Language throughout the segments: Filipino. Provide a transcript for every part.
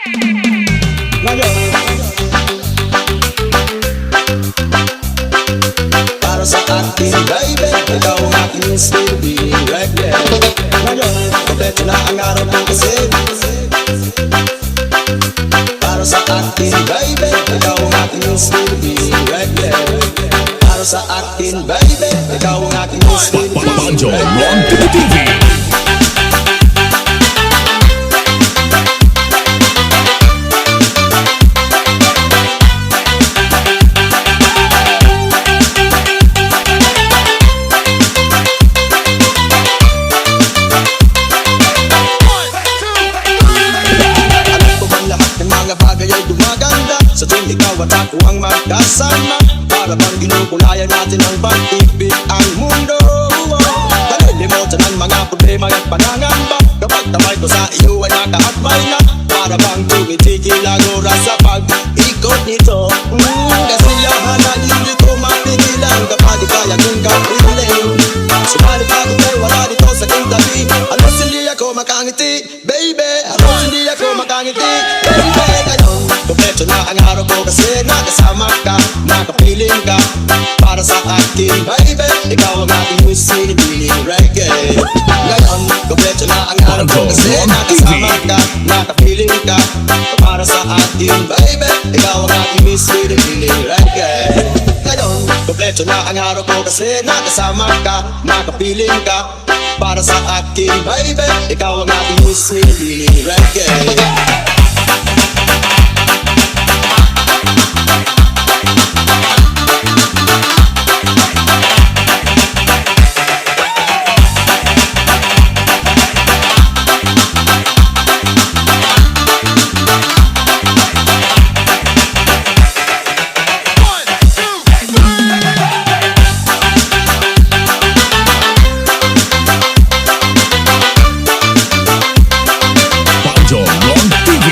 Ngayon, para sa akin, baby, ikaw ang aking silbi reggae. Ngayon, kompleto na ang araw ko kasi. Para sa akin, baby, ikaw ang aking silbi reggae. Para sa akin, baby, ikaw ang aking silbi Panjo Ron reggae. TV. Sa tuwing ikaw at ako ang magkasama, para bang ginugulayan natin ang pag-ibig ang mundo. Kalilimutan ang mga problema at pangangamba, kapag tamay ko sa iyo ay nakaakbay na. Para bang tumitigil ang oras sa pag-ikot nito. Kasiyahan na hindi ko mapigilan, kapag di kaya kong kapiling. Sumalit ako kayo wala dito sa aking tabi. Alos hindi ako makangiti, baby. Alos hindi ako makangiti, baby. Ngayon, kompleto na ang araw ko kasi nakasama ka, nakapiling ka. Para sa akin, baby, ikaw ang aking sinipiling reggae. Ngayon, kompleto na ang araw ko kasi nakasama ka, nakapiling ka. Para sa akin, baby, ikaw ang aking sinipiling reggae. Ngayon, kompleto na ang araw ko kasi nakasama ka, nakapiling ka. Para sa akin, baby, ikaw ang aking sinipiling reggae. Panjo Ron TV.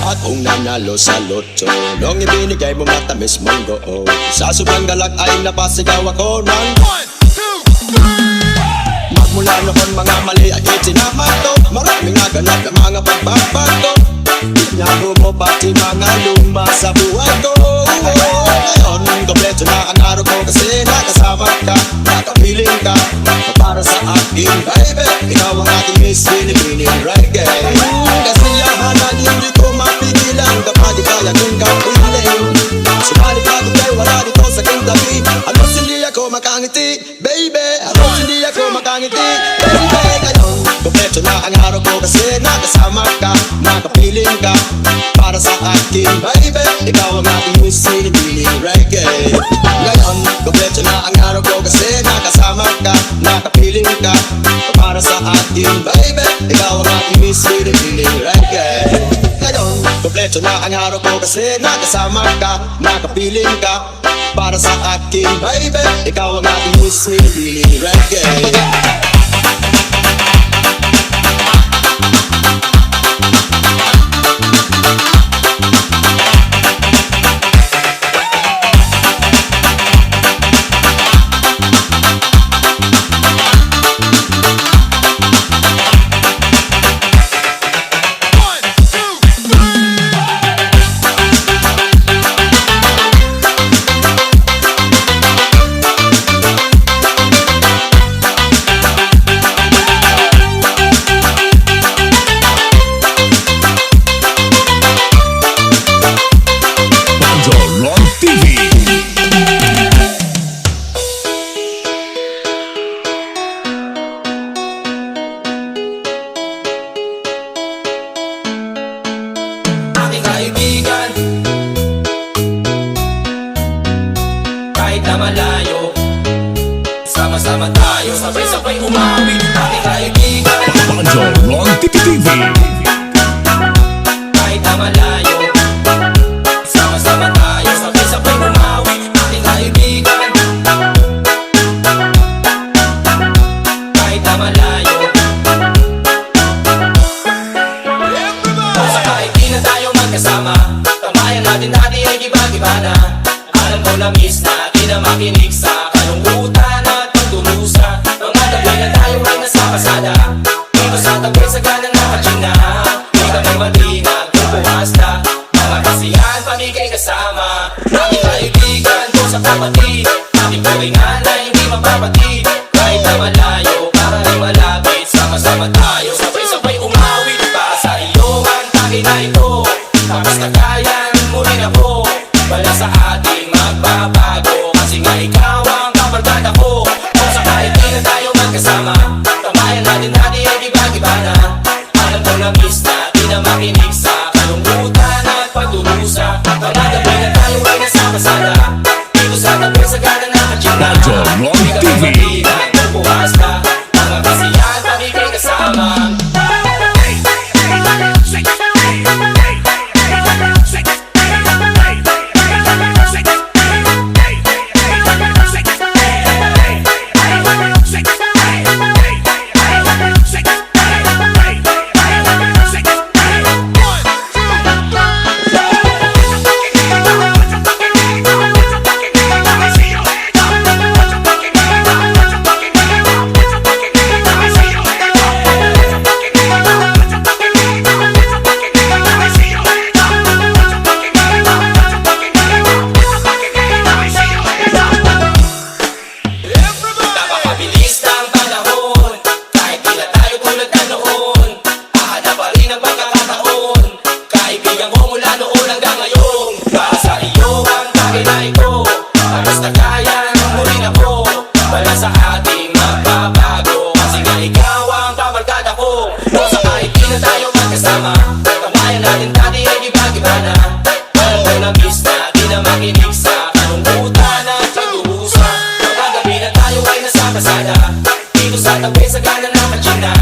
At kung nanalo sa loto, nung ibinigay mo matamis mong goo, sa sobrang galak ay napasigaw ako ng 1, 2, 3. Magmula noon mga mali ay itinamato, maraming naganap na mga pagbabago. Tinago mo pati mga luma sa buhay ko. Ngayon, kompleto na ang araw ko kasi nakasama ka, nakapiling ka. Para sa akin, baby, ikaw ang aking sinipiling reggae. Kasiyahan na hindi ko mapigilan, kapag di kaya kong kapiling. Sumalit ako kayo wala dito sa aking tabi. Alos hindi ako makangiti, baby. Alos hindi ako makangiti, baby. Ngayon, kompleto na ang araw ko kasi nakasama ka, nakapiling ka. Para sa akin, baby, ikaw ang aking sinipiling reggae. Ngayon, kompleto na ang araw ko kasi nakasama ka, nakapiling ka. Para sa akin, baby, ikaw ang aking sinipiling reggae. Ngayon, kompleto na ang araw ko kasi nakasama ka, nakapiling ka. Para sa akin, baby, ikaw ang aking sinipiling reggae. Panjo Ron TV. Aking kaibigan, kahit na malayo, sama-sama tayo, sabay-sabay umawit. Aking kaibigan, Panjo Ron TV. kahit na malayo, sama-sama tayo, sabay-sabay umawit. Aking kaibigan, kahit na malayo, sa kahit di na tayo magkasama, tambayan natin dati ay iba-iba na. Alam ko na miss na di na makinig sa kalungkutan at pagdurusa. Mga gabi na tayo ay nasa pasada, dito sa tabi sa gana na katsina. Di kami matinag kung puwasta, mga kasiyahan pamigay kasama. Aking kaibigan ko sa kapatid, aking turingan na hindi mapapatid. Kahit na malayo, para ay malapit, sama-sama tayo, sabay-sabay umawit pa sa iyong antake na ito. Tapos na kaya mo rin ako, wala sa ating magbabago, kasi nga ikaw ang kabarkada ko. Kung sa kahit di na tayo magkasama, tamayan natin natin ay iba-iba na. Alam ko na miss na di na makinig sa kalungkutan at pagdurusa. Mga gabi na tayo ay nasa pasada, dito sa tabi sa gana na katsina. Panjo Ron Di kami TV. matinag kung puwasta, mga kasiyahan pamigay kasama. Napakabilis ng panahon, kahit di na tayo tulad na noon. Hahanap pa rin ang pagkakataon, kaibigan ko mula noon hanggang ngayon. Para sa iyo ang tagay na ito, tapos na kaya mo rin ako. Wala sa ating magbabago, kasi nga ikaw ang kabarkada ko. Kung sa kahit di na tayo magkasama, tamayan natin dati ay iba-iba na. Alam ko na miss na di na makinig sa kalungkutan at pagdurusa. Mga gabi na tayo ay nasa pasada, dito sa tabi sa gana na katsina.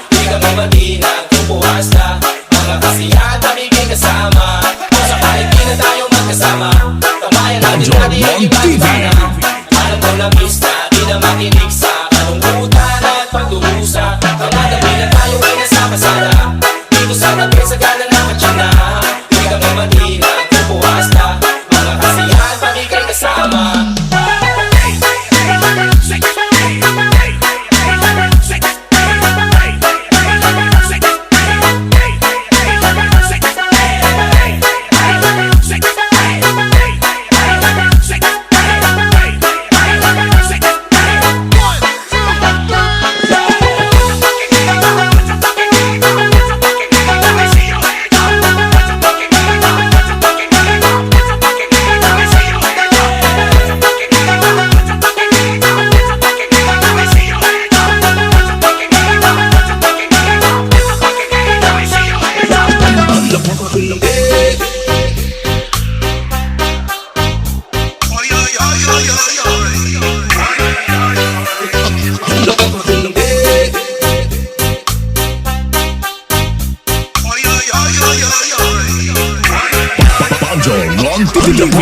Di kami matinag kung puwasta, mga kasiyahan pamigay kasama. Kung sa kahit di na tayo magkasama, tamayan natin Panjo natin ang Ron iba-iba TV. na. Alam ko na miss na di na makinig sa kalungkutan at pagdurusa. Mga gabi na tayo ay nasa pasada, dito sa tabi sa gana na katsina. Di kami matinag kung puwasta, mga kasiyahan pamigay kasama. Panjo Ron TV.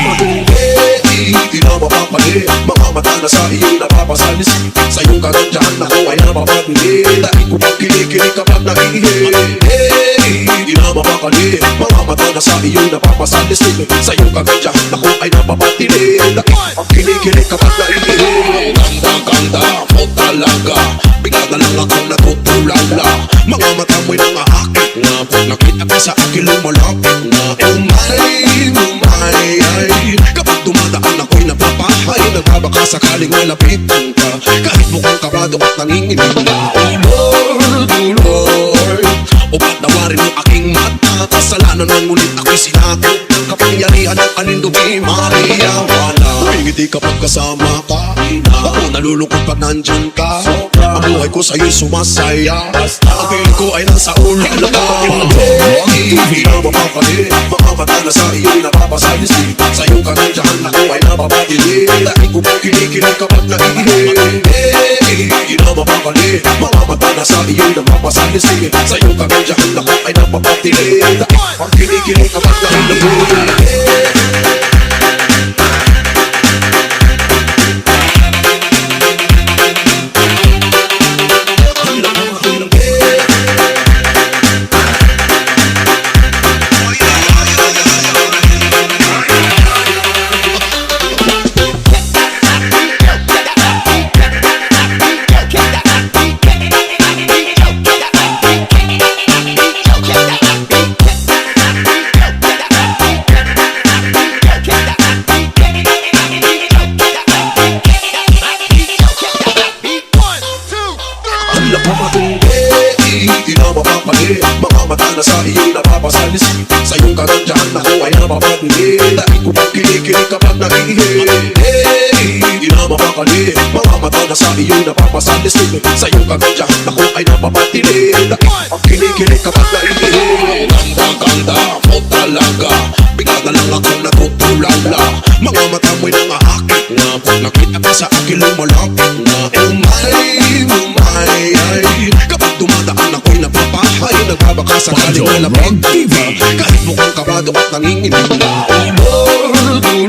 Di na mapapali, mga mata na sa iyong napapasalis. Sa iyong kagandyahan ako ay napapagili, dahil ko pang kilikili kapag naiihi. Di na mapapali, mga mata na sa iyong napapasalis. Sa iyong kagandyahan ako ay napapatili, dahil ko pang kilikili kapag naiihi. Ganda-ganda mo talaga, bigla na lang akong natutulala. Mga mata mo'y nangaakit na, pag nakita ka sa akin lumalapit na. Umay, ay kapag dumadaan ako'y napapahay, nagbabaka sakaling malapitan ka, kahit mukhang kabado at nanginginig na. Oh Lord, o ba't nawarin ang aking mata? Kasalanan ng ngunit ako'y sinakop ng kapangyarihan ng Alindubi Maria Wala. Ngiti kapag kasama ka, ako nalulungkot pag nandyan ka. Ang buhay ko sa'yo'y sumasaya, ang piling ko ay nasa ulo na ka. Hindi na mapapali, mga mata na sa iyo'y napapasalis. Sa iyong kagandyahan ako ay napapatili, dahil ko pang kinikilig kapag naiihi. Hindi na mapapali, mga mata na sa iyo'y napapasalis. Sa iyong kagandyahan ako ay napapatili, dahil ko pang kinikilig kapag naiihi. Kinikilig kapag naiihi Di na mapakali Mga mata na sa iyo napapasalis-lig Sa iyong kagandyan ako ay napapatili Kinikilig kapag naiihi Ganda-ganda mo talaga Bigla na lang ako natutulala Mga mata mo'y nangaakit na Pag nakita ka sa akin lumalapit na Umay, ay Kapag dumadaan ako'y napapahay Nagbabaka sakaling malapit TV. Kahit mukhang kabado at nanginginig na Lord,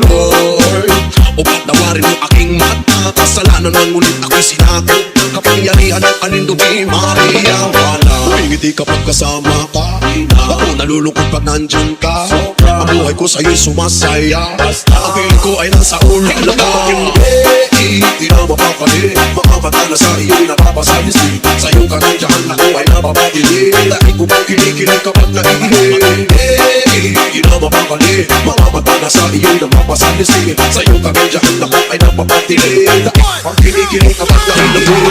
Lord O patawarin mo aking mata Kasalanan mo ngunit ako'y sinakot Ng kapangyarihan ng alindumi Maria Wala Ngiti kapag kasama ka Ako nalulungkot pag nandyan ka Ang buhay ko sa'yo'y sumasaya Ang piling ko ay nasa ulo ka Di na mapapali Mga mata na sa iyo'y napapasalis Sa iyong kanandyan ako ay napapatili Dahil ko bang kinikilig kapag naiihi Di na mapapali Mga mata na sa iyo'y napapasalis Sa iyong kanandyan ako ay napapatili Dahil ko bang kinikilig kapag naiihi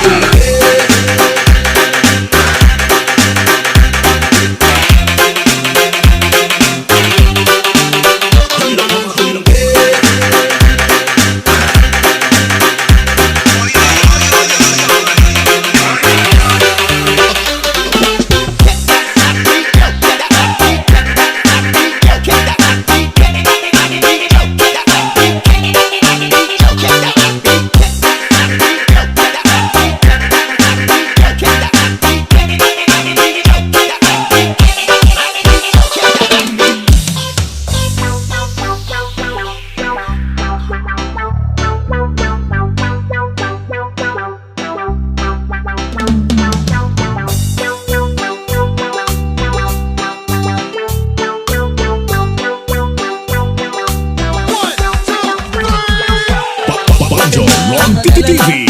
Panjo Ron TV.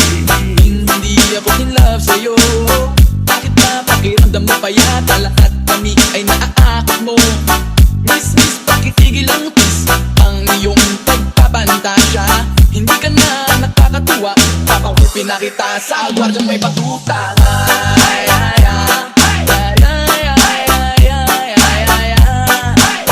Hindi ako in love sa'yo. Bakit ba pakiramdam mo pa yata lahat kami ay naaakit mo? Miss, pakitigil lang please ang iyong pagpapantasya. Hindi ka na nakakatuwa Papangupin na kita sa gwardyang may batuta. Ay, ay, ay, ay, ay, ay, ay, ay, ay, ay, ay.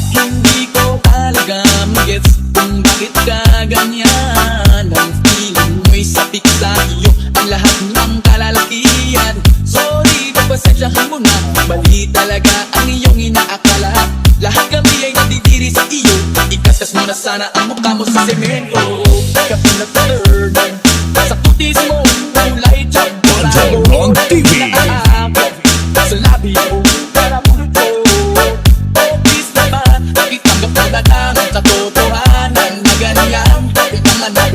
Hindi ko talaga magets kung bakit ka ganyan. Ang feeling mo'y sapik sa iyo ang lahat ng kalalakihan. Sorry, pasensyahan mo na, mali talaga ang iyong inaakala. Lahat kami ay nadidiri sa iyo, ikaskas mo na sana ang mukha mo sa semento. Kapag nag-turn, sa kutis mo, kulay tiyag Panjo Ron TV. sa labi mo, para mo nito. Oh, please naman, itanggap mo na lang sa totohanan na ganyan. Itanganan,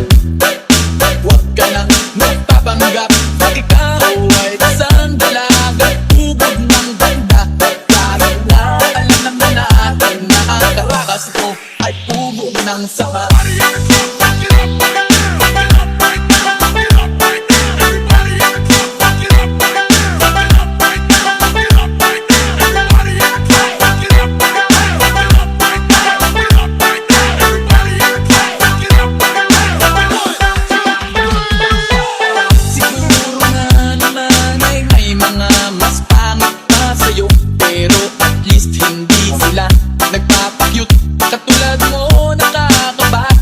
huwag ka nang magpapanggap. Ikaw ay isang dalaga, ubod ng ganda. Klaro na, alam naman natin na ang karakas mo ay ubod ng sama. Siguro nga naman ay may mga mas pangit pa sa'yo, pero at least hindi sila nagpapakyut. Katulad mo nakakabay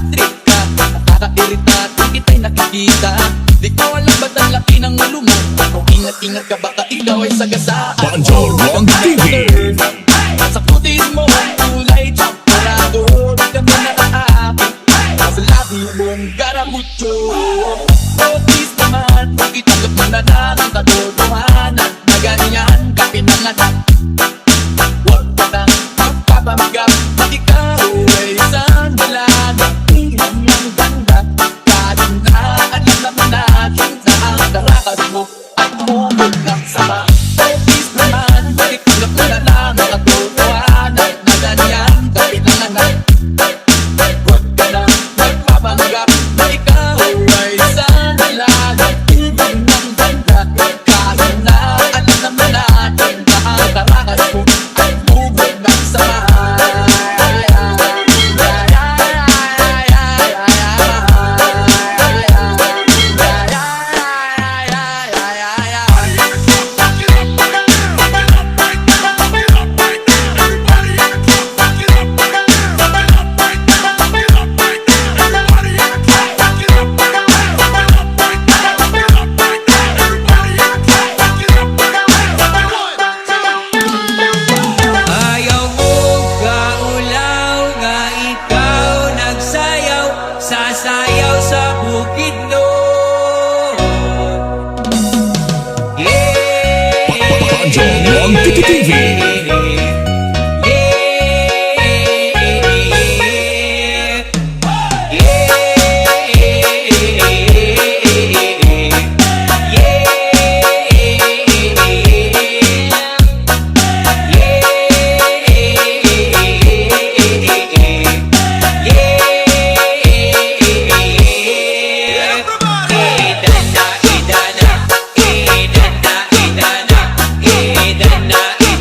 Rocky TV.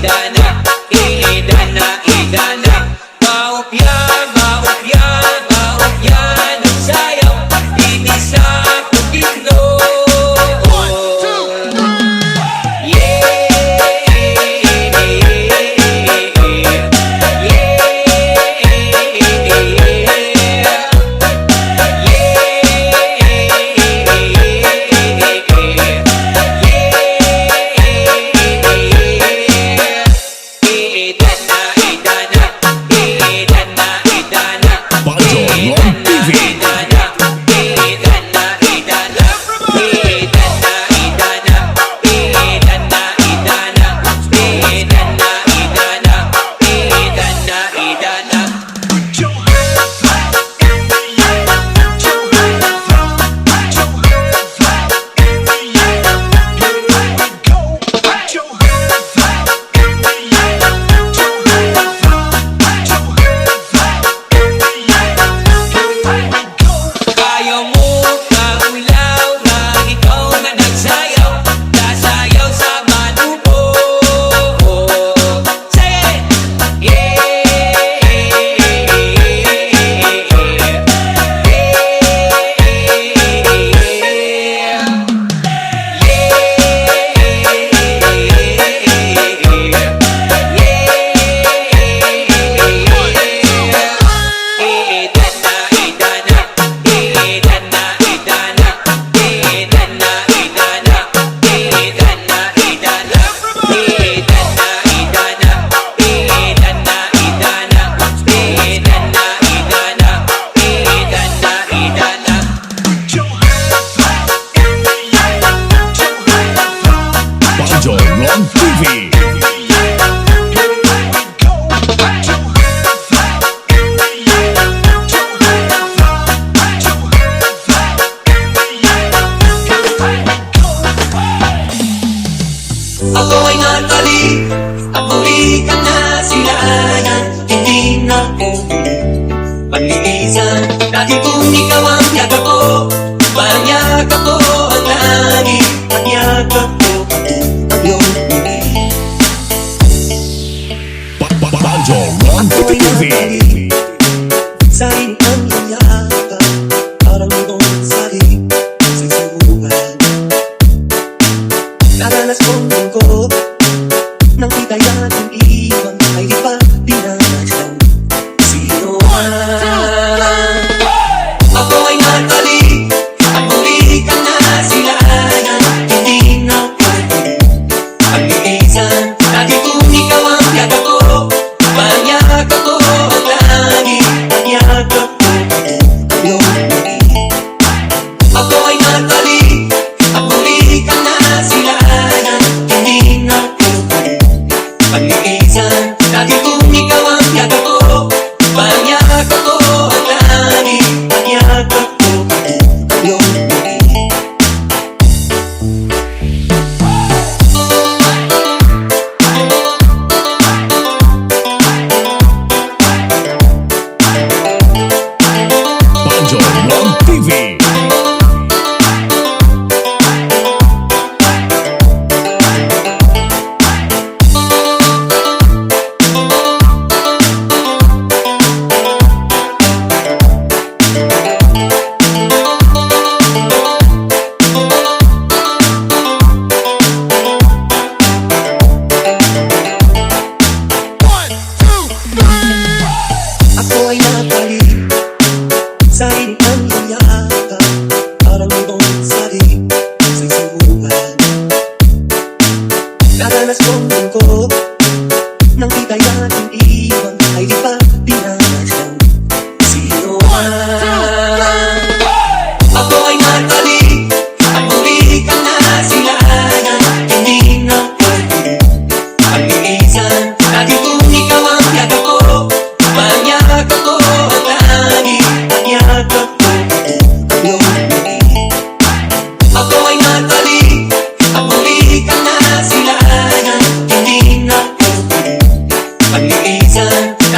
Idana,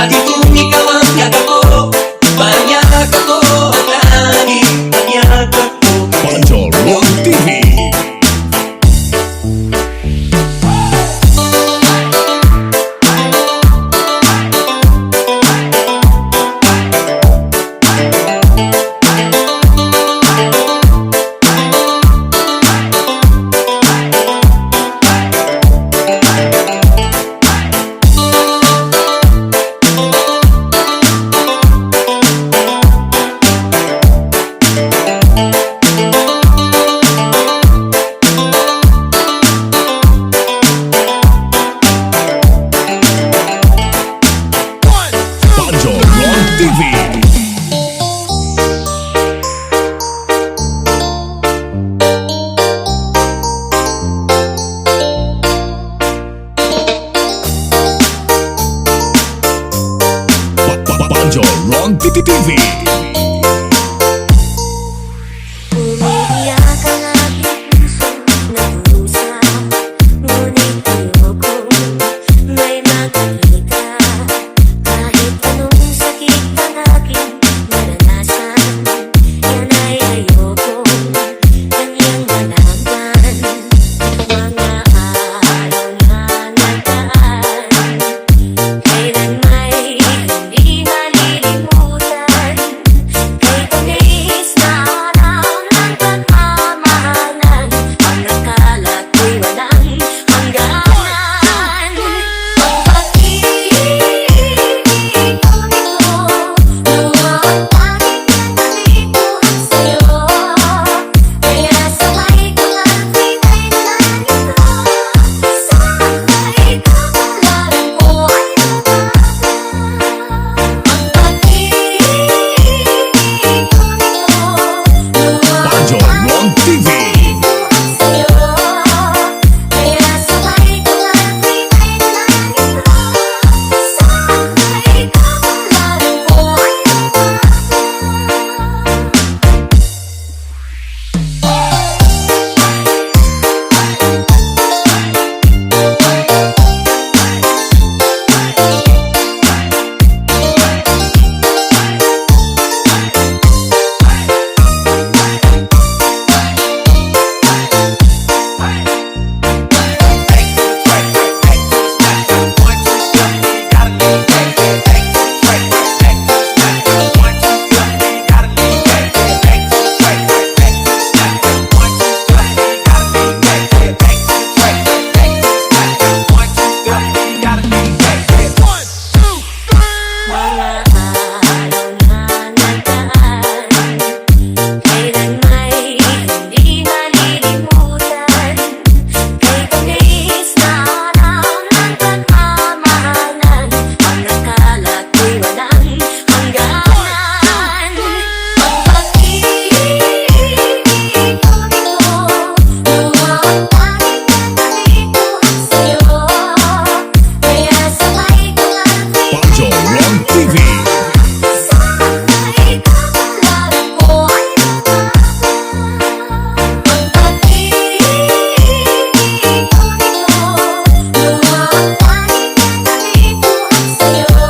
Lagi kong ikaw ang yagako, panyag ako, lagi panyag ako. Panjo Rock TV. Panjo Rock TV. Panjo Rock TV. Umiiyak ang aking pusong nagdusa, ngunit ayokong may makakita. Kahit anong sakit ang aking naranasan, yan ay ayokong kanyang malaman. Mga araw na nagdaan, kailan may hindi malilimutan. Kay tamis na araw ng pagmamahalan, ang akala ko'y walang hangganan. Ang pag-ibig ko nito, lumaot laging nandito sa'yo. Kaya sabay ko lang pinay na lang ito. Sabay ka palaran ko ay ang pag-ibig ko nito, Panjo Rock TV. sa'yo. Kaya sabay ko lang pinay na lang ito. Sabay ka palaran ko ay mga araw na nagdaan, kailan may hindi malilimutan. Kay tamis na araw ng pagmamahalan, ang akala ko'y walang hangganan. Ang pag-ibig ko nito, lumaot laging nandito sa'yo. Kaya sabay ko lang Panjo Rock TV. sabay ka palaran ko ay ang pag-ibig ko nito, lumaot laging nandito sa'yo.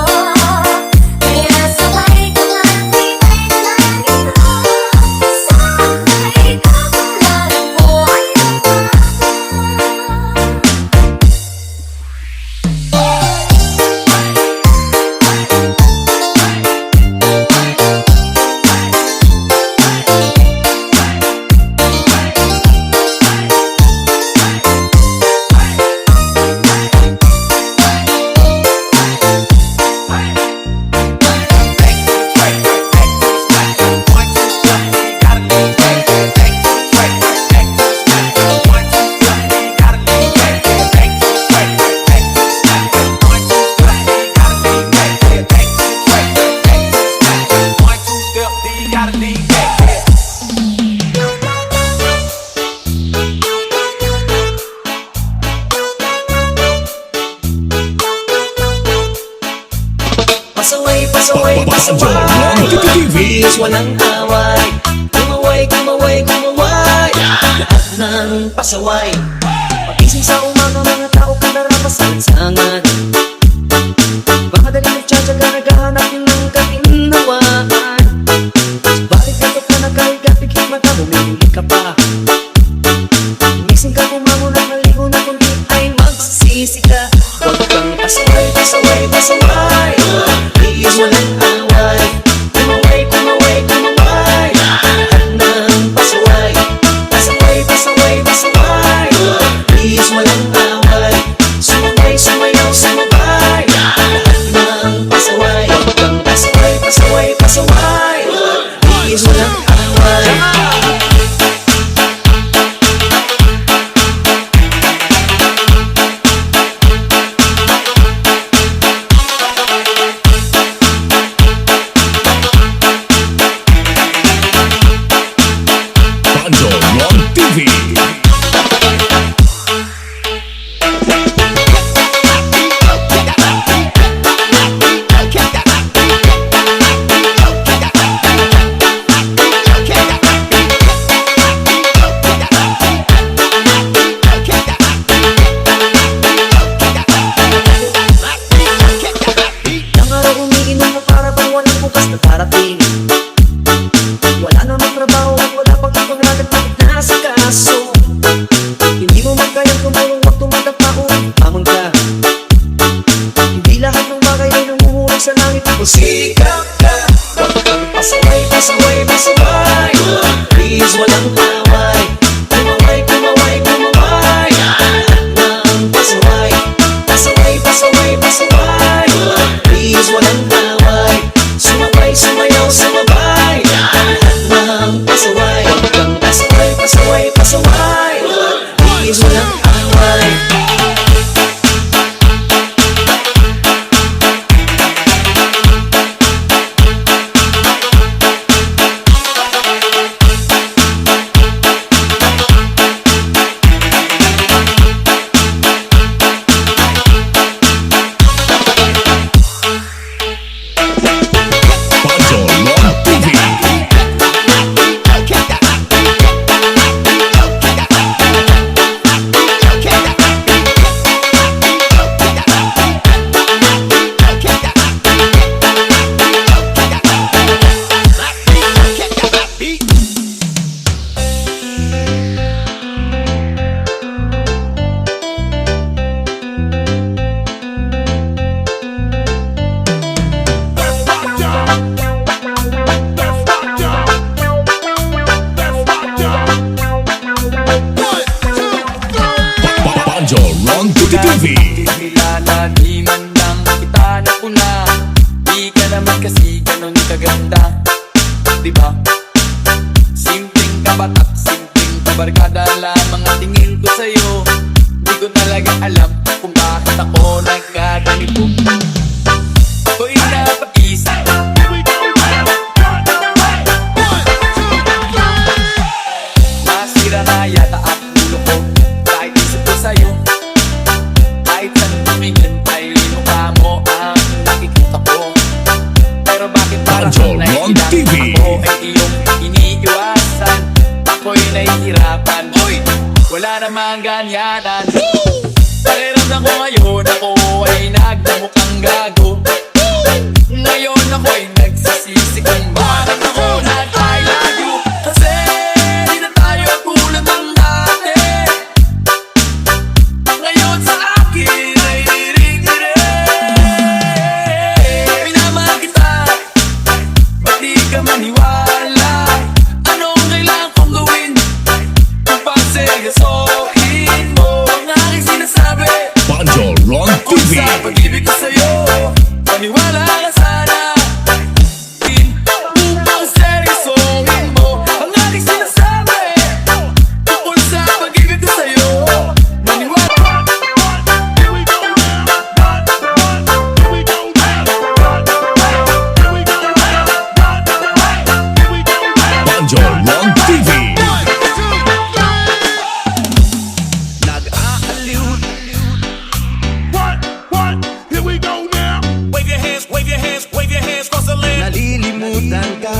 Kaya sabay ko lang pinay na lang ito. Sabay ka palaran ko ay Pasaway, pasaway, Panjo pasaway. Rock TV. Is walang away. Kumaway, kumaway, kumaway. Lahat ng pasaway. Pagising sa umaga, mga tao ka narapasan sa angan. Baka dali nagtsatsaga ininom mo para bang walang bukas na darating. Wala namang trabaho at wala pang ibang ragat na nasa hindi mo man kayang tumulong at tumatapakong pamang ka. Hindi lahat ng bagay ay nangungulong sa langit. Kung sikap ka, huwag kang pasaway, pasaway, pasaway. Please, walang away. Kumaway, kumaway, kumaway. Nang pasaway, pasaway, pasaway, pasaway. Please, walang away. Sumabay, sumayaw, sumabay. Nang pasaway, huwag kang pasaway, pasaway, pasaway. Please, walang away. Pancho Ron TV. Pancho Ron TV. Nila na di man lang kita napuna. Di ka naman kasi ganun kaganda, diba? Simpleng kabatak, simpleng kabarkada lamang ang tingin ko sa'yo. Di ko talaga alam kung bakit ako nagkaganito. Ako'y napag-isip, masira na yata ang ulo ko. Kahit isip ko sa'yo, kahit saan tumingin ay mukha mo ang nakikita ko. Pero bakit parang Pancho ang Ron naiilang TV. ako ay iyong iniiwasan? Ako'y nahihirapan, wala namang ganyanan. Pakiramdam ko ngayon ako ay nagdamukhang gago. Ngayon ako'y nagsisisi kung bakit ako nag-I love you. Kasi di na tayo tulad ng dati. Ngayon sa akin ay regret. Minamahal kita, ba't di ka maniwala? Anong kailangan kong gawin kung pagseryosohin mo ang aking sinasabi? Pancho Ron Kung TV. sa pag-ibig ko sa'yo, maniwala ka sana. Upang seryosohin mo ang aking sinasabi. Kung sa pag-ibig ko sa'yo, maniwala. Pancho Ron TV. Nag-aaliw. What? Here we go now. Wave your hands, wave your hands, wave your hands across the land. Nalilimutan ka.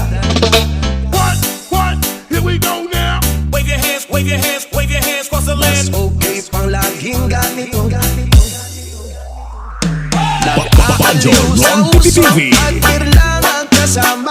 What? Here we go now. Wave your hands, wave your hands, wave your hands across the Mas land. okay pang laging ganito. Pancho Ron TV. At kailangan kasama